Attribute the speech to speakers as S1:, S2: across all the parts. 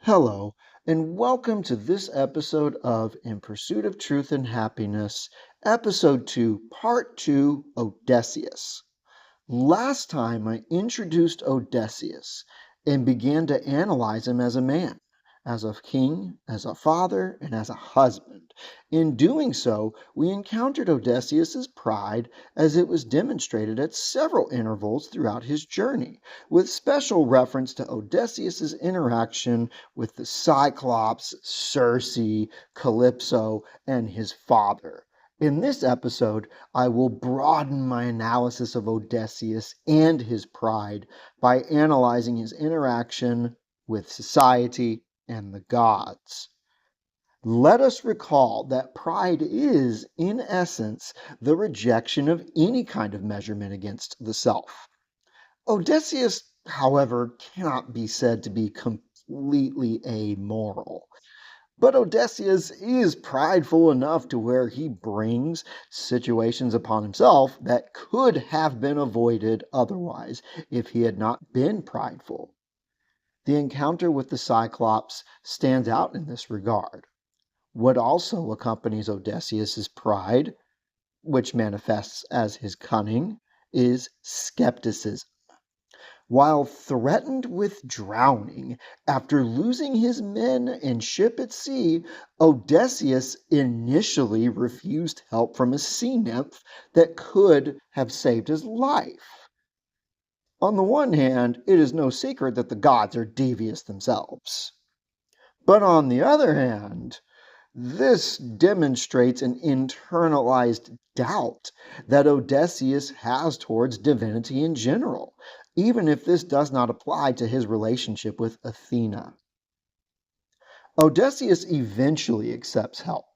S1: Hello, and welcome to this episode of In Pursuit of Truth and Happiness, Episode 2, Part 2, Odysseus. Last time I introduced Odysseus and began to analyze him as a man, as a king, as a father, and as a husband. In doing so, we encountered Odysseus's pride as it was demonstrated at several intervals throughout his journey, with special reference to Odysseus's interaction with the Cyclops, Circe, Calypso, and his father. In this episode, I will broaden my analysis of Odysseus and his pride by analyzing his interaction with society and the gods. Let us recall that pride is, in essence, the rejection of any kind of measurement against the self. Odysseus, however, cannot be said to be completely amoral. But Odysseus is prideful enough to where he brings situations upon himself that could have been avoided otherwise if he had not been prideful. The encounter with the Cyclops stands out in this regard. What also accompanies Odysseus's pride, which manifests as his cunning, is skepticism. While threatened with drowning after losing his men and ship at sea, Odysseus initially refused help from a sea nymph that could have saved his life. On the one hand, it is no secret that the gods are devious themselves. But on the other hand, this demonstrates an internalized doubt that Odysseus has towards divinity in general, even if this does not apply to his relationship with Athena. Odysseus eventually accepts help,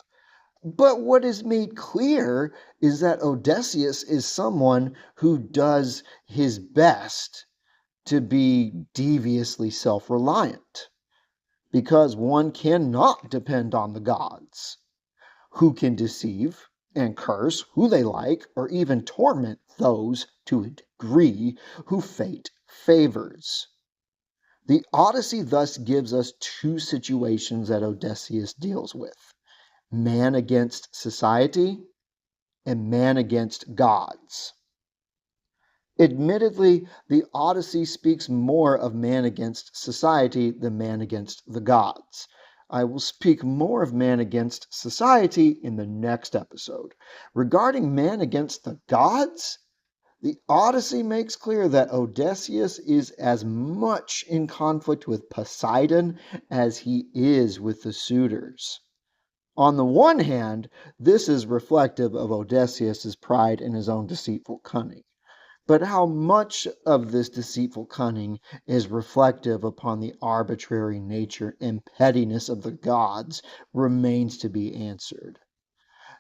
S1: but what is made clear is that Odysseus is someone who does his best to be deviously self-reliant, because one cannot depend on the gods, who can deceive and curse who they like, or even torment those to a degree who fate favors. The Odyssey thus gives us two situations that Odysseus deals with: man against society and man against gods. Admittedly, the Odyssey speaks more of man against society than man against the gods. I will speak more of man against society in the next episode. Regarding man against the gods, the Odyssey makes clear that Odysseus is as much in conflict with Poseidon as he is with the suitors. On the one hand, this is reflective of Odysseus's pride and his own deceitful cunning. But how much of this deceitful cunning is reflective upon the arbitrary nature and pettiness of the gods remains to be answered.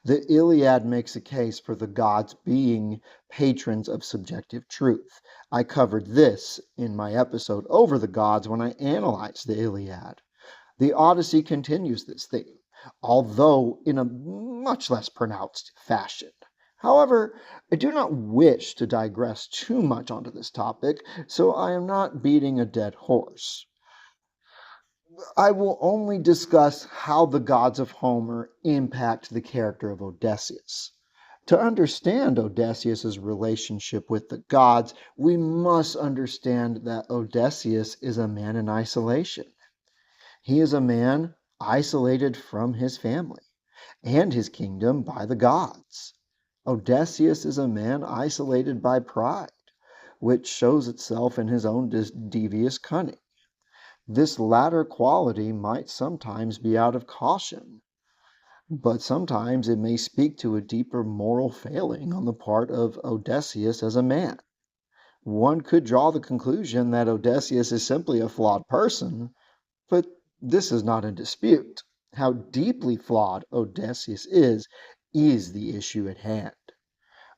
S1: The Iliad makes a case for the gods being patrons of subjective truth. I covered this in my episode over the gods when I analyzed the Iliad. The Odyssey continues this theme, although in a much less pronounced fashion. However, I do not wish to digress too much onto this topic, so I am not beating a dead horse. I will only discuss how the gods of Homer impact the character of Odysseus. To understand Odysseus' relationship with the gods, we must understand that Odysseus is a man in isolation. He is a man isolated from his family and his kingdom by the gods. Odysseus is a man isolated by pride, which shows itself in his own devious cunning. This latter quality might sometimes be out of caution, but sometimes it may speak to a deeper moral failing on the part of Odysseus as a man. One could draw the conclusion that Odysseus is simply a flawed person, but this is not in dispute. How deeply flawed Odysseus is the issue at hand.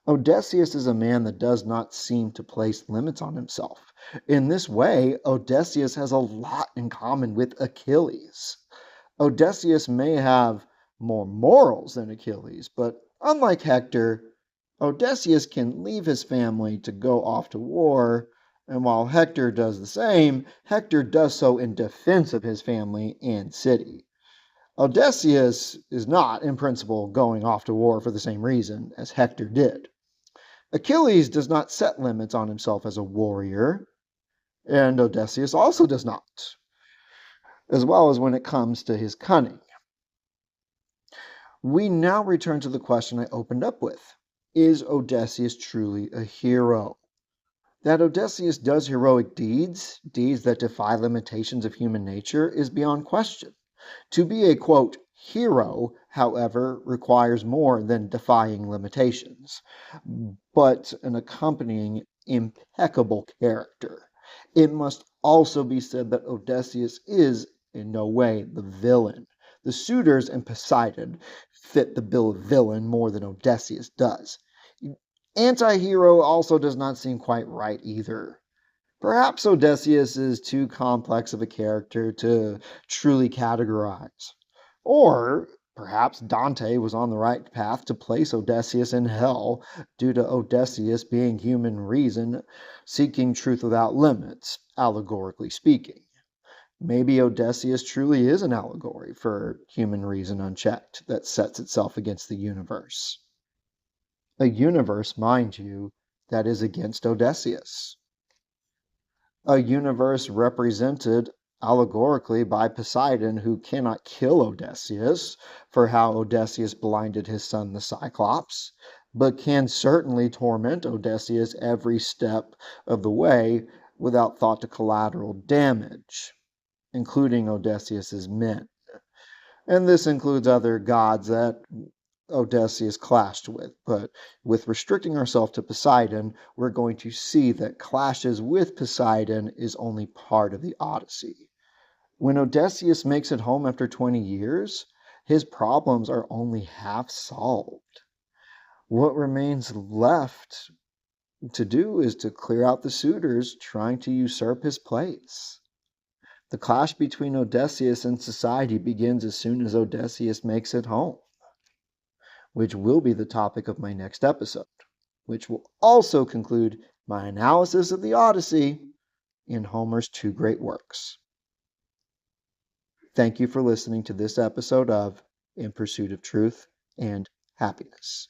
S1: Odysseus is a man that does not seem to place limits on himself. In this way, Odysseus has a lot in common with Achilles. Odysseus may have more morals than Achilles, but unlike Hector, Odysseus can leave his family to go off to war And while Hector does the same, Hector does so in defense of his family and city. Odysseus is not, in principle, going off to war for the same reason as Hector did. Achilles does not set limits on himself as a warrior, and Odysseus also does not, as well as when it comes to his cunning. We now return to the question I opened up with. Is Odysseus truly a hero? That Odysseus does heroic deeds, deeds that defy limitations of human nature, is beyond question. To be a, quote, hero, however, requires more than defying limitations, but an accompanying impeccable character. It must also be said that Odysseus is in no way the villain. The suitors and Poseidon fit the bill of villain more than Odysseus does. Anti-hero also does not seem quite right either. Perhaps Odysseus is too complex of a character to truly categorize. Or perhaps Dante was on the right path to place Odysseus in hell due to Odysseus being human reason, seeking truth without limits, allegorically speaking. Maybe Odysseus truly is an allegory for human reason unchecked that sets itself against the universe. A universe, mind you, that is against Odysseus. A universe represented allegorically by Poseidon, who cannot kill Odysseus for how Odysseus blinded his son the Cyclops, but can certainly torment Odysseus every step of the way without thought to collateral damage, including Odysseus's men. And this includes other gods that Odysseus clashed with. But with restricting ourselves to Poseidon, we're going to see that clashes with Poseidon is only part of the Odyssey. When Odysseus makes it home after 20 years, his problems are only half solved. What remains left to do is to clear out the suitors trying to usurp his place. The clash between Odysseus and society begins as soon as Odysseus makes it home, which will be the topic of my next episode, which will also conclude my analysis of the Odyssey in Homer's two great works. Thank you for listening to this episode of In Pursuit of Truth and Happiness.